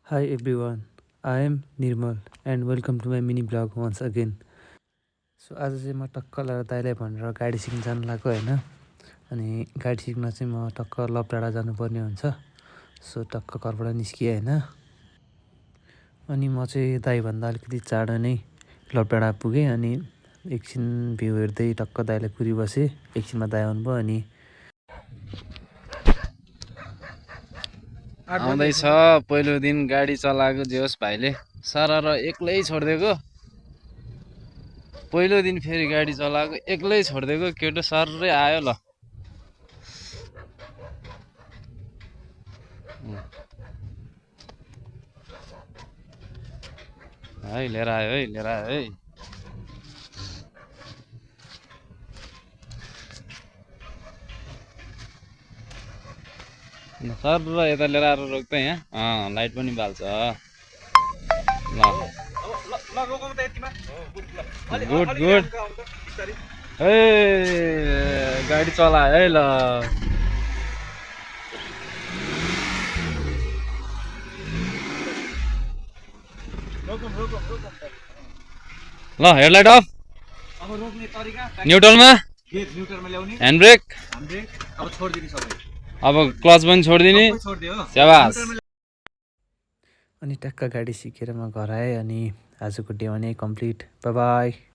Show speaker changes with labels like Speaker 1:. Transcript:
Speaker 1: Hi everyone, I am Nirmal and welcome to my mini blog once again. So आज चाहिँ म टक्क लगाएर दाइलाई भनेर गाडी सिक्न जानु लाग्यो होइन। अनि गाडी सिक्न चाहिँ म टक्क लपडाँडा जानुपर्ने हुन्छ। सो टक्क घरबाट निस्किएँ होइन। अनि म चाहिँ दाइभन्दा अलिकति चाँडो नै लपडाँडा पुगेँ। अनि एकछिन भ्यू हेर्दै टक्क दाइलाई कुरिबसेँ। एकछिनमा दाइ आउनुभयो अनि
Speaker 2: आउँदैछ पहिलो दिन गाडी चलाएको जेहोस् भाइले सरर एक्लै छोडिदिएको। पहिलो दिन फेरि गाडी चलाएको एक्लै छोडिदिएको केटो सररै आयो ल। है लिएर आयो है लिएर आयो है। सर यता लिएर आएर रोक्दै यहाँ लाइट पनि बाल्छ ल। गुड गुड है गाडी चलायो है ल। ल हेडलाइट अफ न्युट्रलमा ह्यान्ड ब्रेक अब क्लच पनि छोडिदिने स्याबास।
Speaker 1: अनि टक्क गाडी सिकेर म घर आएँ। अनि आजको डे भने कम्प्लिट। By by.